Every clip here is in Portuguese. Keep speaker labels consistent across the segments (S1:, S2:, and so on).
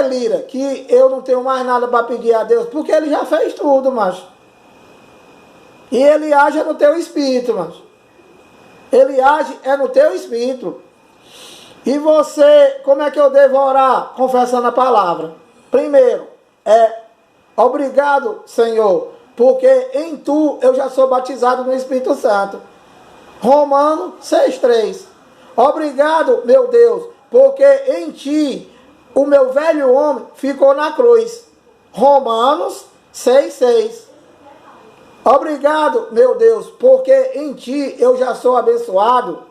S1: que, Lira, que eu não tenho mais nada para pedir a Deus? Porque ele já fez tudo, macho. E ele age no teu espírito, macho. Ele age no teu espírito. E você, como é que eu devo orar? Confessando a palavra. Primeiro, obrigado, Senhor, porque em Tu eu já sou batizado no Espírito Santo. Romanos 6,3. Obrigado, meu Deus, porque em Ti o meu velho homem ficou na cruz. Romanos 6,6. Obrigado, meu Deus, porque em Ti eu já sou abençoado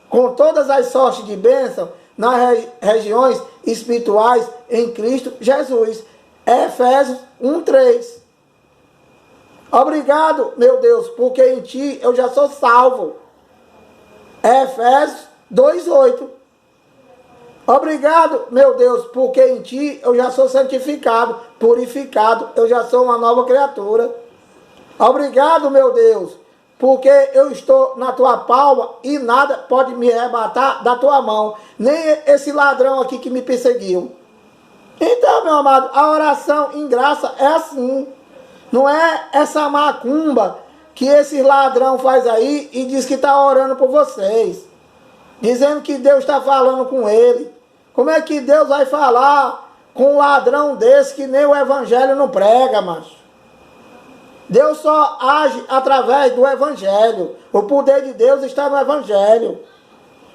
S1: com todas as sortes de bênção nas regiões espirituais em Cristo Jesus. Efésios 1,3. Obrigado, meu Deus, porque em Ti eu já sou salvo. Efésios 2,8. Obrigado, meu Deus, porque em Ti eu já sou santificado, purificado, eu já sou uma nova criatura. Obrigado, meu Deus, porque eu estou na Tua palma e nada pode me arrebatar da Tua mão, nem esse ladrão aqui que me perseguiu. Então, meu amado, a oração em graça é assim. Não é essa macumba que esse ladrão faz aí e diz que está orando por vocês, dizendo que Deus está falando com ele. Como é que Deus vai falar com um ladrão desse que nem o evangelho não prega, macho? Deus só age através do evangelho. O poder de Deus está no evangelho.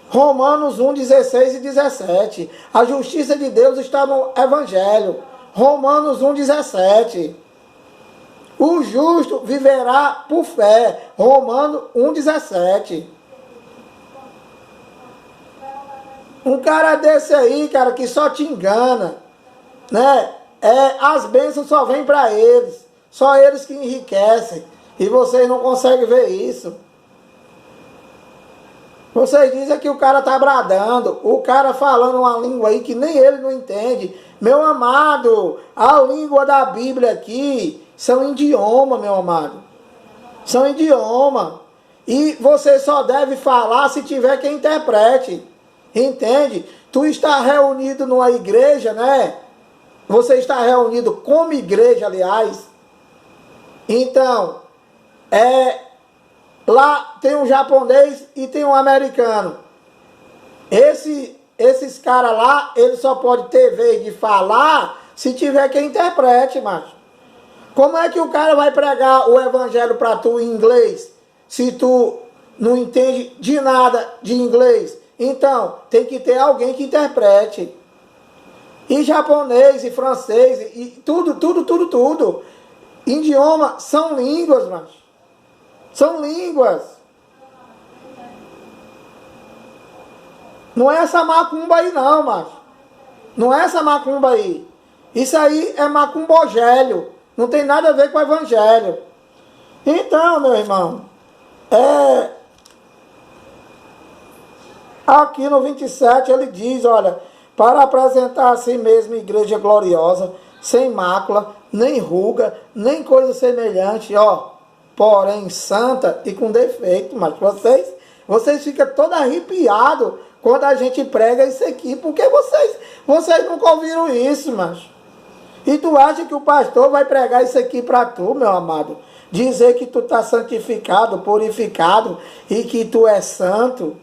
S1: Romanos 1,16 e 17. A justiça de Deus está no evangelho. Romanos 1,17. O justo viverá por fé. Romanos 1,17. Um cara desse aí, cara, que só te engana, né? As bênçãos só vêm para eles. Só eles que enriquecem. E vocês não conseguem ver isso. Vocês dizem que o cara está bradando. O cara falando uma língua aí que nem ele não entende. Meu amado, a língua da Bíblia aqui são idioma, meu amado. São idioma. E você só deve falar se tiver quem interprete. Entende? Tu está reunido numa igreja, né? Você está reunido como igreja, aliás. Então, lá tem um japonês e tem um americano. Esses caras lá, eles só podem ter vez de falar se tiver quem interprete, macho. Como é que o cara vai pregar o evangelho para tu em inglês, se tu não entende de nada de inglês? Então, tem que ter alguém que interprete. E japonês, e francês, e tudo. Idioma são línguas, macho. São línguas. Não é essa macumba aí não, macho. Não é essa macumba aí. Isso aí é macumbogélio. Não tem nada a ver com o evangelho. Então, meu irmão, aqui no 27 ele diz, olha, para apresentar a si mesmo igreja gloriosa, sem mácula, nem ruga, nem coisa semelhante, porém santa e com defeito. Mas vocês ficam todos arrepiados quando a gente prega isso aqui, porque vocês nunca ouviram isso, macho. E tu acha que o pastor vai pregar isso aqui para tu, meu amado? Dizer que tu está santificado, purificado e que tu é santo?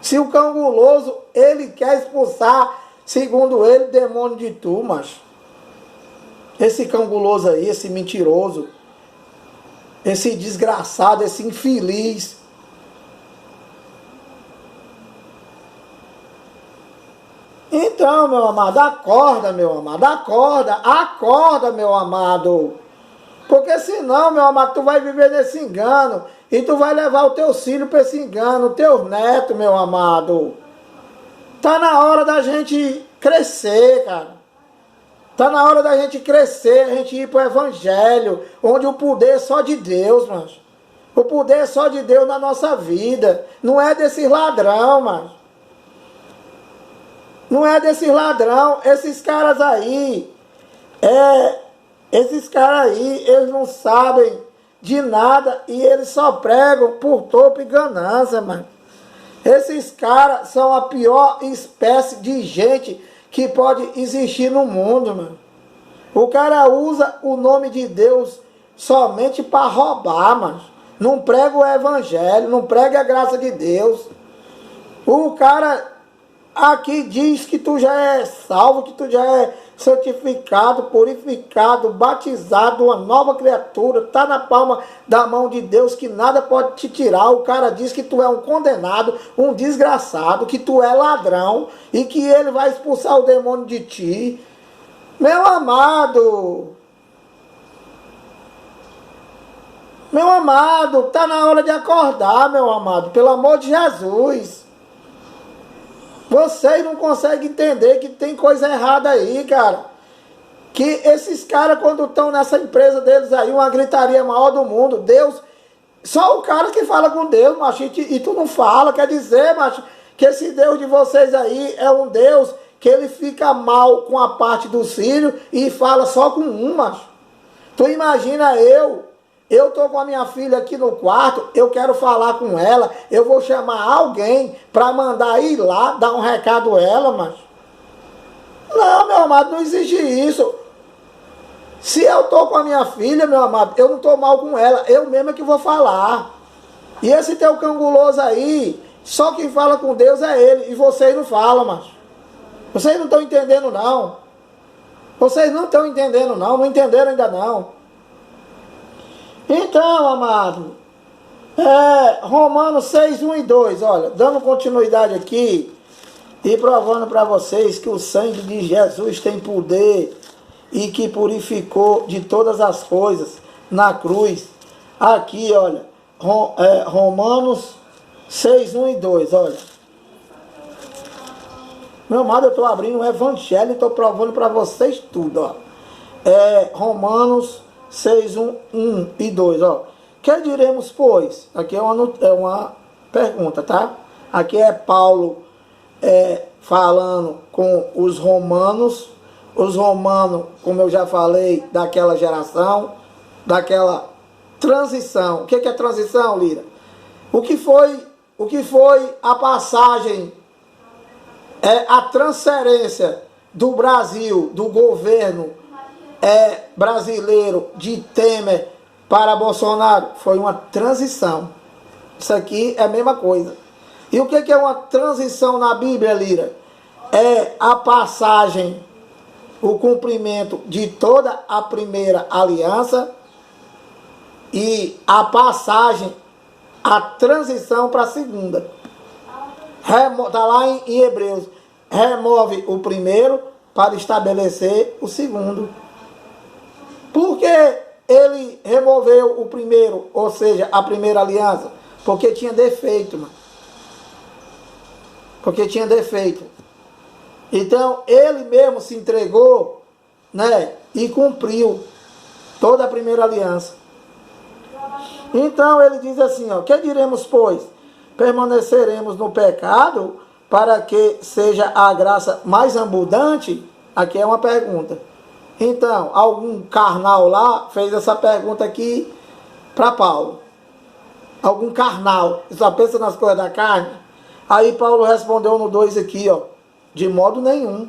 S1: Se o canguloso, ele quer expulsar, segundo ele, demônio de tu, macho. Esse canguloso aí, esse mentiroso, esse desgraçado, esse infeliz. Então, meu amado, acorda, meu amado, acorda, meu amado. Porque senão, meu amado, tu vai viver nesse engano e tu vai levar o teu filho para esse engano, o teu neto, meu amado. Tá na hora da gente crescer, cara. Tá na hora da gente crescer, a gente ir para o evangelho, onde o poder é só de Deus, mas o poder é só de Deus na nossa vida. Não é desses ladrão, mas não é desses ladrão. Esses caras aí, eles não sabem de nada e eles só pregam por topo e ganância, mano. Esses caras são a pior espécie de gente que pode existir no mundo, mano. O cara usa o nome de Deus somente para roubar, mano. Não prega o evangelho, não prega a graça de Deus. O cara aqui diz que tu já é salvo, que tu já é santificado, purificado, batizado, uma nova criatura, tá na palma da mão de Deus, que nada pode te tirar. O cara diz que tu é um condenado, um desgraçado, que tu é ladrão e que ele vai expulsar o demônio de ti. Meu amado, tá na hora de acordar, meu amado, pelo amor de Jesus. Vocês não conseguem entender que tem coisa errada aí, cara. Que esses caras, quando estão nessa empresa deles aí, uma gritaria maior do mundo, Deus, só o cara que fala com Deus, macho, e tu não fala, quer dizer, macho, que esse Deus de vocês aí é um Deus que ele fica mal com a parte dos filhos e fala só com um, macho. Tu imagina eu tô com a minha filha aqui no quarto, eu quero falar com ela, eu vou chamar alguém para mandar ir lá, dar um recado a ela, mas não, meu amado, não existe isso. Se eu tô com a minha filha, meu amado, eu não tô mal com ela, eu mesmo é que vou falar. E esse teu canguloso aí, só quem fala com Deus é ele, e vocês não falam, mas vocês não estão entendendo não. Vocês não estão entendendo não entenderam ainda não. Então, amado, Romanos 6, 1 e 2, olha, dando continuidade aqui e provando para vocês que o sangue de Jesus tem poder e que purificou de todas as coisas na cruz. Aqui, olha, Romanos 6, 1 e 2, olha. Meu amado, eu estou abrindo o evangelho e estou provando para vocês tudo, ó. Romanos 6, 1 e 2, ó. Que diremos, pois? Aqui é uma pergunta, tá? Aqui é Paulo falando com os romanos, como eu já falei, daquela geração, daquela transição. O que é transição, Lira? O que foi a passagem, a transferência do Brasil, do governo brasileiro de Temer para Bolsonaro? Foi uma transição. Isso aqui é a mesma coisa. E o que é uma transição na Bíblia, Lira? É a passagem, o cumprimento de toda a primeira aliança e a passagem, a transição para a segunda. Está lá em Hebreus. Remove o primeiro para estabelecer o segundo. Por que ele removeu o primeiro, ou seja, a primeira aliança? Porque tinha defeito, mano. Porque tinha defeito. Então, ele mesmo se entregou, né, e cumpriu toda a primeira aliança. Então, ele diz assim, ó, que diremos, pois? Permaneceremos no pecado para que seja a graça mais abundante? Aqui é uma pergunta. Então, algum carnal lá fez essa pergunta aqui para Paulo. Algum carnal, só pensa nas coisas da carne. Aí Paulo respondeu no 2 aqui, ó, de modo nenhum.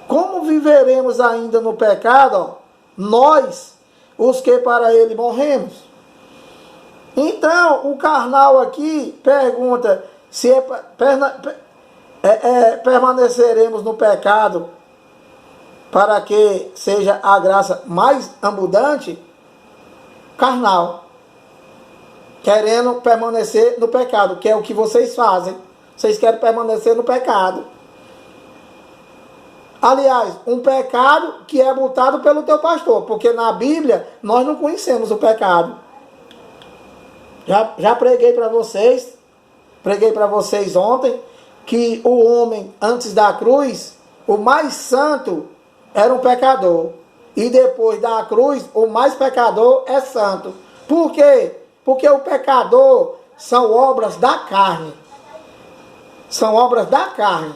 S1: Como viveremos ainda no pecado, ó, nós, os que para ele morremos? Então, o carnal aqui pergunta se permaneceremos no pecado para que seja a graça mais abundante. Carnal, querendo permanecer no pecado, que é o que vocês fazem. Vocês querem permanecer no pecado. Aliás, um pecado que é botado pelo teu pastor, porque na Bíblia nós não conhecemos o pecado. Já preguei para vocês ontem, que o homem antes da cruz, o mais santo, era um pecador. E depois da cruz, o mais pecador é santo. Por quê? Porque o pecador são obras da carne. São obras da carne.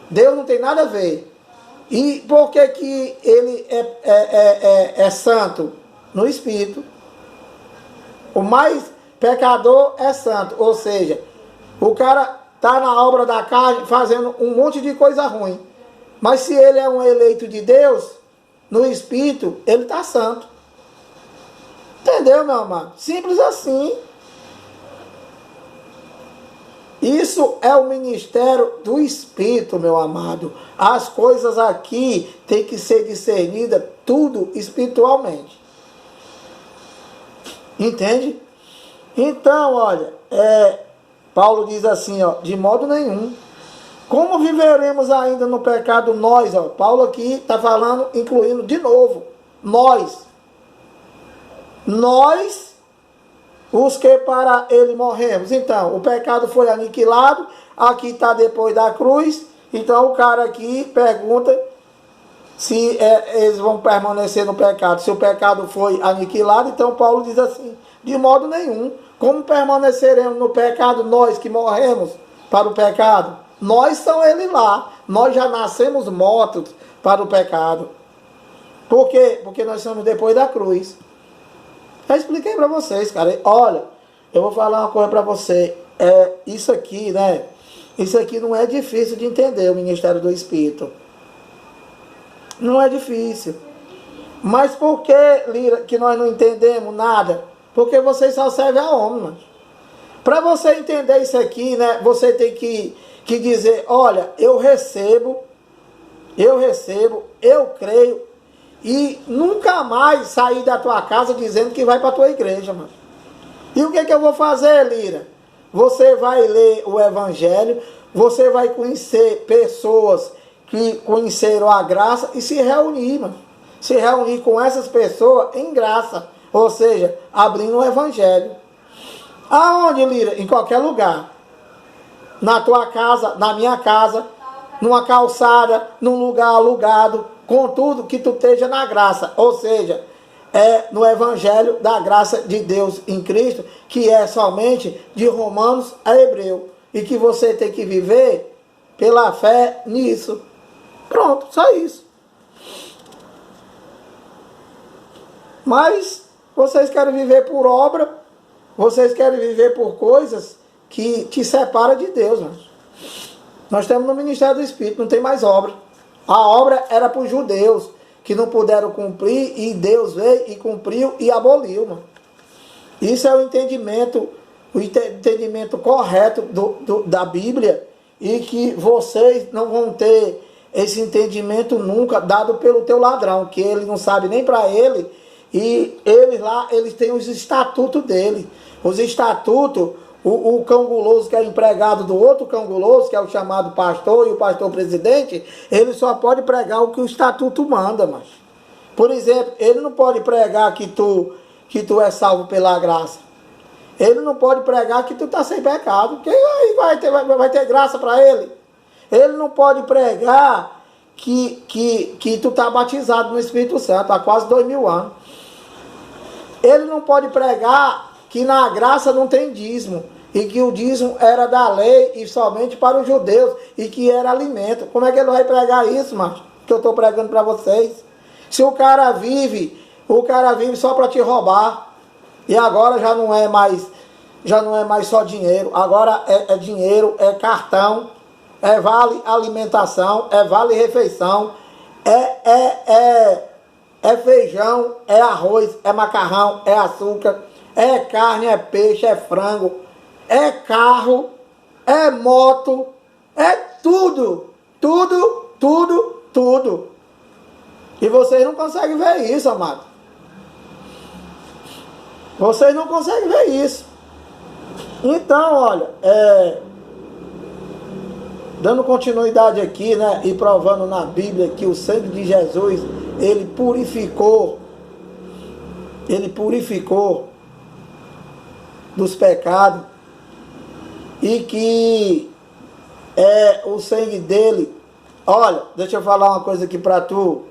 S1: Deus não tem nada a ver. E por que que ele é santo? No Espírito. O mais pecador é santo. Ou seja, o cara está na obra da carne fazendo um monte de coisa ruim. Mas se ele é um eleito de Deus, no Espírito, ele está santo. Entendeu, meu amado? Simples assim. Isso é o ministério do Espírito, meu amado. As coisas aqui têm que ser discernidas tudo espiritualmente. Entende? Então, olha, Paulo diz assim, ó, de modo nenhum. Como viveremos ainda no pecado nós? Ó, Paulo aqui está falando, incluindo de novo, nós, os que para ele morremos. Então, o pecado foi aniquilado, aqui está depois da cruz. Então, o cara aqui pergunta se eles vão permanecer no pecado. Se o pecado foi aniquilado, então Paulo diz assim, de modo nenhum. Como permaneceremos no pecado nós que morremos para o pecado? Nós são ele lá. Nós já nascemos mortos para o pecado. Por quê? Porque nós somos depois da cruz. Já expliquei para vocês, cara. Olha, eu vou falar uma coisa para você. Isso aqui, né? Isso aqui não é difícil de entender, o ministério do Espírito. Não é difícil. Mas por que, Lira, que nós não entendemos nada? Porque vocês só servem a homem, mano. Para você entender isso aqui, né? Você tem que dizer, olha, eu recebo, eu creio, e nunca mais sair da tua casa dizendo que vai para a tua igreja, mano. E o que eu vou fazer, Lira? Você vai ler o Evangelho, você vai conhecer pessoas que conheceram a graça e se reunir, mano. Se reunir com essas pessoas em graça, ou seja, abrindo o Evangelho. Aonde, Lira? Em qualquer lugar. Na tua casa, na minha casa, numa calçada, num lugar alugado, contudo que tu esteja na graça, ou seja, no Evangelho da graça de Deus em Cristo, que é somente de Romanos a Hebreu, e que você tem que viver pela fé nisso. Pronto, só isso. Mas vocês querem viver por obra, vocês querem viver por coisas que te separam de Deus, mano. Nós estamos no ministério do Espírito, não tem mais obra. A obra era para os judeus, que não puderam cumprir, e Deus veio e cumpriu e aboliu, mano. Isso é o entendimento correto da Bíblia, e que vocês não vão ter esse entendimento nunca dado pelo teu ladrão, que ele não sabe nem para ele, e eles têm os estatutos dele. Os estatutos, o cão guloso que é empregado do outro cão guloso, que é o chamado pastor e o pastor presidente, ele só pode pregar o que o estatuto manda, mas. Por exemplo, ele não pode pregar que tu é salvo pela graça. Ele não pode pregar que tu está sem pecado, porque aí vai ter graça para ele. Ele não pode pregar que tu está batizado no Espírito Santo há quase 2000 anos. Ele não pode pregar que na graça não tem dízimo, e que o dízimo era da lei e somente para os judeus, e que era alimento. Como é que ele vai pregar isso, macho? Que eu estou pregando para vocês. Se o cara vive só para te roubar, e agora já não é mais só dinheiro, agora é dinheiro, é cartão, é vale alimentação, é vale refeição, é feijão, é arroz, é macarrão, é açúcar, é carne, é peixe, é frango, é carro, é moto, é tudo. E vocês não conseguem ver isso, amado. Vocês não conseguem ver isso. Então, olha, dando continuidade aqui, né, e provando na Bíblia que o sangue de Jesus, ele purificou dos pecados, e que o sangue dele, olha, deixa eu falar uma coisa aqui para tu,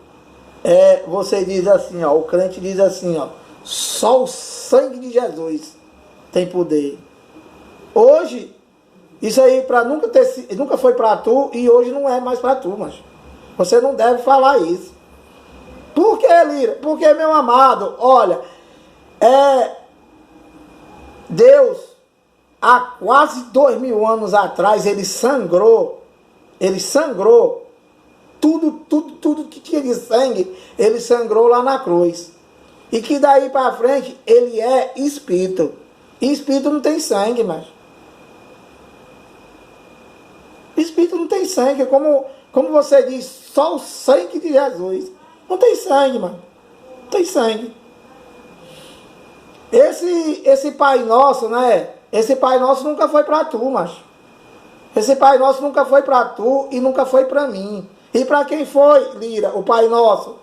S1: você diz assim, ó, o crente diz assim, ó, só o sangue de Jesus tem poder. Hoje, isso aí nunca foi para tu, e hoje não é mais para tu, mas você não deve falar isso. Por que, Lira? Porque, meu amado, olha, Deus, há quase 2000 anos atrás, ele sangrou tudo que tinha de sangue, ele sangrou lá na cruz. E que daí para frente, ele é espírito. E espírito não tem sangue, mas espírito não tem sangue. Como você diz, só o sangue de Jesus. Não tem sangue, mano. Não tem sangue. Esse Pai Nosso, né? Esse Pai Nosso nunca foi para tu, macho. Esse Pai Nosso nunca foi para tu e nunca foi para mim. E para quem foi, Lira, o Pai Nosso?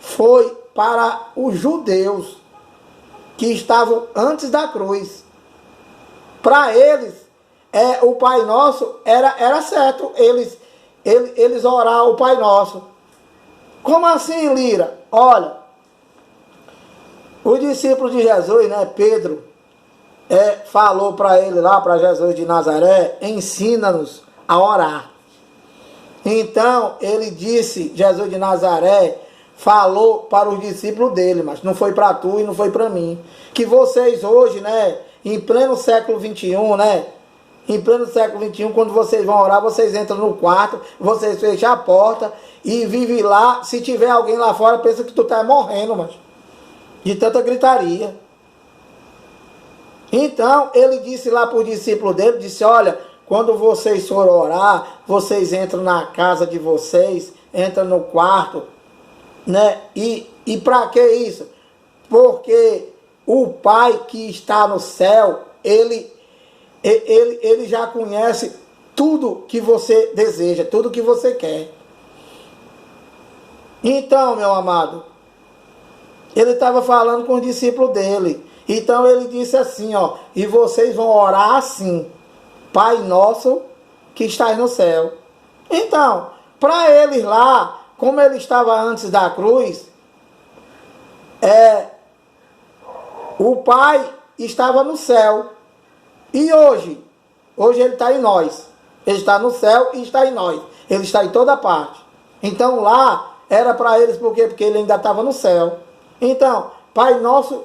S1: Foi para os judeus que estavam antes da cruz. Para eles, o Pai Nosso era certo. Eles oraram o Pai Nosso. Como assim, Lira? Olha, os discípulos de Jesus, né, Pedro, falou para ele lá, para Jesus de Nazaré, ensina-nos a orar. Então, ele disse, Jesus de Nazaré, falou para os discípulos dele, mas não foi para tu e não foi para mim. Que vocês hoje, né, em pleno século XXI, né, em pleno século XXI, quando vocês vão orar, vocês entram no quarto, vocês fecham a porta e vivem lá. Se tiver alguém lá fora, pensa que tu tá morrendo, mas de tanta gritaria. Então, ele disse lá para o discípulo dele, disse, olha, quando vocês forem orar, vocês entram na casa de vocês, entram no quarto, né? E para que isso? Porque o Pai que está no céu, ele já conhece tudo que você deseja, tudo que você quer. Então, meu amado, ele estava falando com os discípulos dele. Então ele disse assim, ó, e vocês vão orar assim, Pai nosso que estás no céu. Então, para eles lá, como ele estava antes da cruz, o Pai estava no céu. E hoje ele está em nós. Ele está no céu e está em nós. Ele está em toda parte. Então lá era para eles, por quê? Porque ele ainda estava no céu. Então, Pai nosso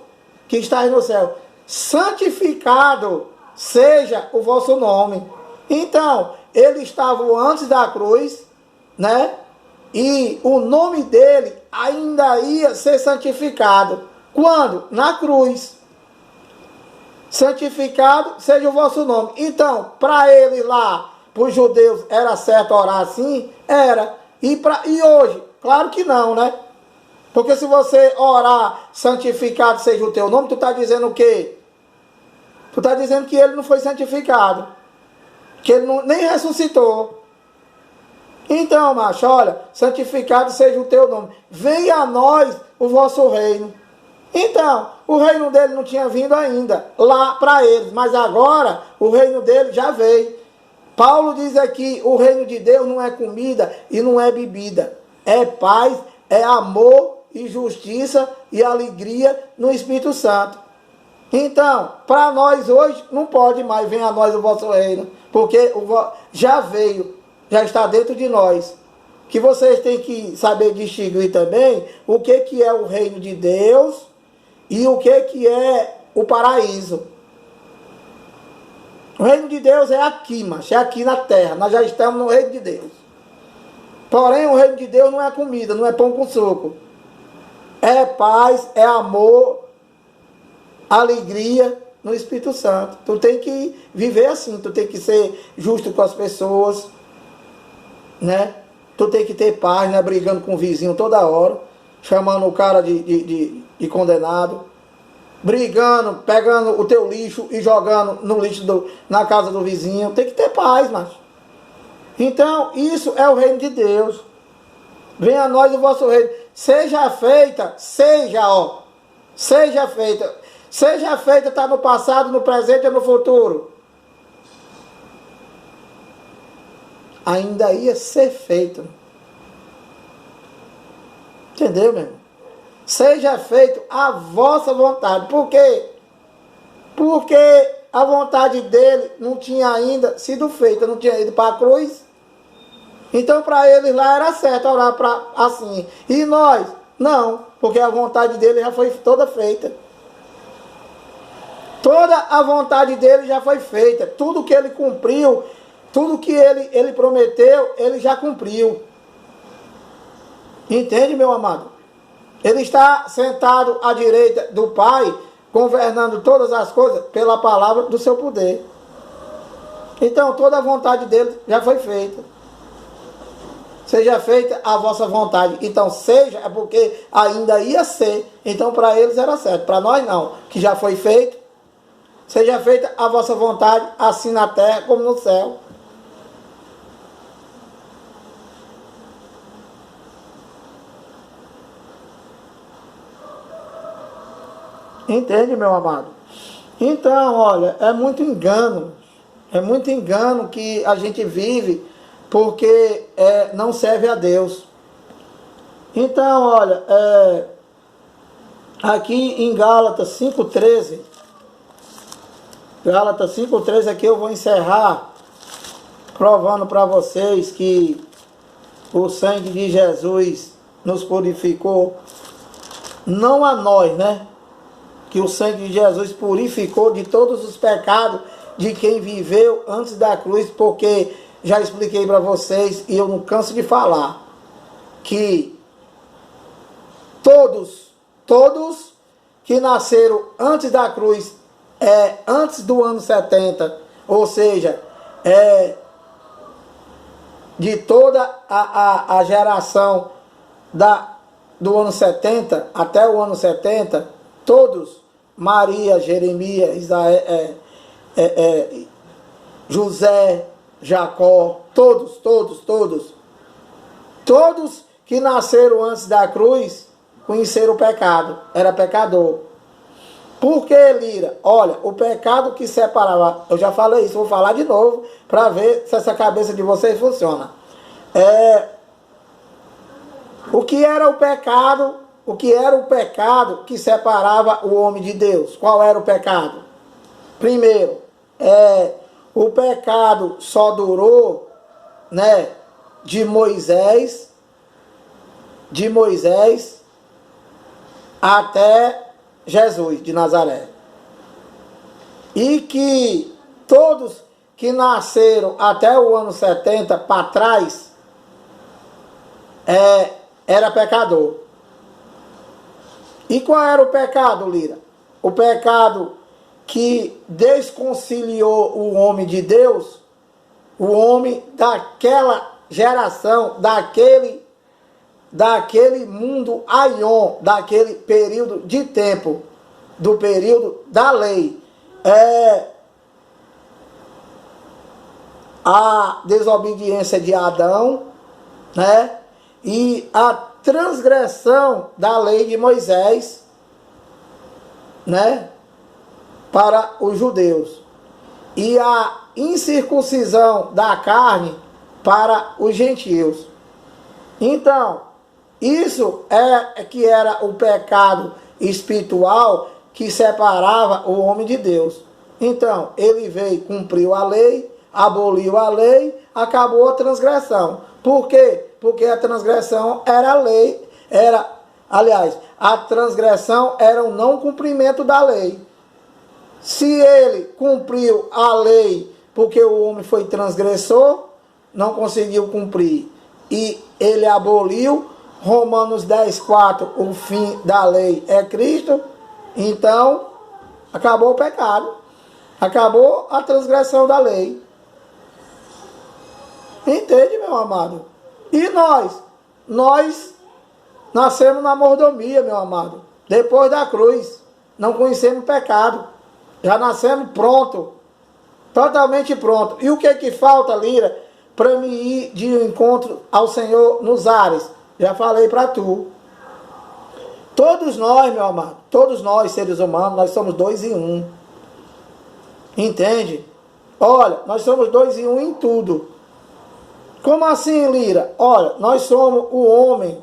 S1: que estás no céu, santificado seja o vosso nome. Então, ele estava antes da cruz, né? E o nome dele ainda ia ser santificado. Quando? Na cruz. Santificado seja o vosso nome. Então, para eles lá, para os judeus, era certo orar assim? Era. E hoje? Claro que não, né? Porque se você orar, santificado seja o teu nome, tu está dizendo o quê? Tu está dizendo que ele não foi santificado. Que ele nem ressuscitou. Então, macho, olha, santificado seja o teu nome. Venha a nós o vosso reino. Então, o reino dele não tinha vindo ainda, lá para eles. Mas agora, o reino dele já veio. Paulo diz aqui, o reino de Deus não é comida e não é bebida. É paz, é amor e justiça e alegria no Espírito Santo. Então, para nós hoje, não pode mais vir a nós o vosso reino, porque já veio, já está dentro de nós. Que vocês têm que saber distinguir também o que é o reino de Deus e o que é o paraíso. O reino de Deus é aqui, mas é aqui na terra. Nós já estamos no reino de Deus. Porém, o reino de Deus não é comida, não é pão com suco. É paz, é amor, alegria no Espírito Santo. Tu tem que viver assim, tu tem que ser justo com as pessoas, né? Tu tem que ter paz, né? Brigando com o vizinho toda hora, chamando o cara de condenado, brigando, pegando o teu lixo e jogando no lixo na casa do vizinho. Tem que ter paz, macho. Então, isso é o reino de Deus. Venha a nós o vosso reino. Seja feita, seja feita. Seja feita, está no passado, no presente e no futuro. Ainda ia ser feito. Entendeu, meu irmão? Seja feito a vossa vontade. Por quê? Porque a vontade dele não tinha ainda sido feita, não tinha ido para a cruz. Então, para eles lá era certo orar assim. E nós, não, porque a vontade dele já foi toda feita. Toda a vontade dele já foi feita. Tudo que ele cumpriu, tudo que ele prometeu, ele já cumpriu. Entende, meu amado? Ele está sentado à direita do Pai, governando todas as coisas pela palavra do seu poder. Então, toda a vontade dele já foi feita. Seja feita a vossa vontade. Então, seja, é porque ainda ia ser. Então, para eles era certo. Para nós, não. Que já foi feito. Seja feita a vossa vontade, assim na terra como no céu. Entende, meu amado? Então, olha, é muito engano que a gente vive porque não serve a Deus. Então, olha, aqui em Gálatas 5,13, Gálatas 5,13, aqui eu vou encerrar provando para vocês que o sangue de Jesus nos purificou, não a nós, né? Que o sangue de Jesus purificou de todos os pecados de quem viveu antes da cruz, porque já expliquei para vocês, e eu não canso de falar, que todos que nasceram antes da cruz, antes do ano 70, ou seja, de toda a geração do ano 70 até o ano 70, todos, Maria, Jeremias, Isaías, José, Jacó, todos que nasceram antes da cruz, conheceram o pecado, era pecador. Por que, Lira? Olha, o pecado que separava, eu já falei isso, vou falar de novo, para ver se essa cabeça de vocês funciona. O que era o pecado? O que era o pecado que separava o homem de Deus? Qual era o pecado? Primeiro, o pecado só durou, né, de Moisés até Jesus de Nazaré. E que todos que nasceram até o ano 70 para trás era pecador. E qual era o pecado, Lira? O pecado que desconciliou o homem de Deus, o homem daquela geração, daquele mundo aion, daquele período de tempo, do período da lei. A desobediência de Adão, né? E a transgressão da lei de Moisés, né? Para os judeus. E a incircuncisão da carne para os gentios. Então, isso que era o pecado espiritual que separava o homem de Deus. Então, ele veio, cumpriu a lei, aboliu a lei, acabou a transgressão. Por quê? Porque a transgressão era a lei, a transgressão era o não cumprimento da lei. Se ele cumpriu a lei porque o homem foi transgressor, não conseguiu cumprir, e ele aboliu, Romanos 10,4, o fim da lei é Cristo, então acabou o pecado, acabou a transgressão da lei. Entende, meu amado? E nós nascemos na mordomia, meu amado, depois da cruz, não conhecemos pecado, já nascemos pronto, totalmente pronto. E o que falta, Lira, para me ir de encontro ao Senhor nos ares? Já falei para tu. Todos nós, meu amado, todos nós, seres humanos, nós somos 2 em 1. Entende? Olha, nós somos 2 em 1 em tudo. Como assim, Lira? Olha, nós somos o homem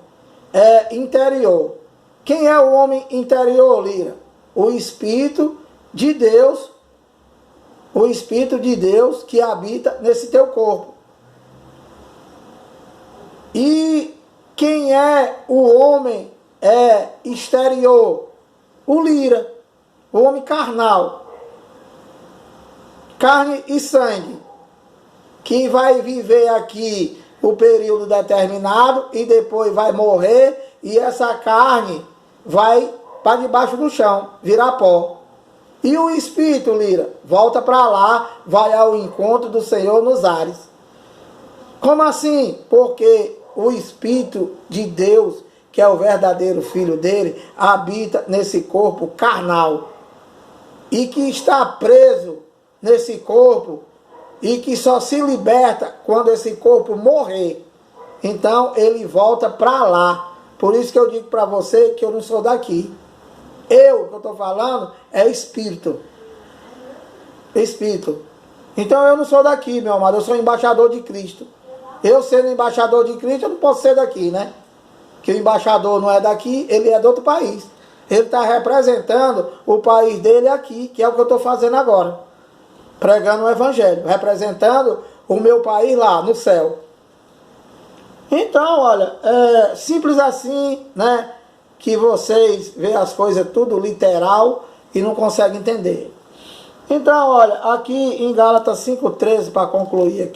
S1: interior. Quem é o homem interior, Lira? O Espírito de Deus. O Espírito de Deus que habita nesse teu corpo. E quem é o homem exterior? O Lira, o homem carnal, carne e sangue, que vai viver aqui o período determinado e depois vai morrer e essa carne vai para debaixo do chão, virar pó. E o espírito, Lira, volta para lá, vai ao encontro do Senhor nos ares. Como assim? Porque o Espírito de Deus, que é o verdadeiro Filho dele, habita nesse corpo carnal. E que está preso nesse corpo e que só se liberta quando esse corpo morrer. Então ele volta para lá. Por isso que eu digo para você que eu não sou daqui. Que eu estou falando, é espírito. Espírito. Então eu não sou daqui, meu amado. Eu sou embaixador de Cristo. Eu sendo embaixador de Cristo, eu não posso ser daqui, né? Que o embaixador não é daqui, ele é de outro país. Ele está representando o país dele aqui, que é o que eu estou fazendo agora. Pregando o evangelho. Representando o meu país lá, no céu. Então, olha, é simples assim, né? Que vocês veem as coisas tudo literal e não conseguem entender. Então, olha, aqui em Gálatas 5:13, para concluir aqui,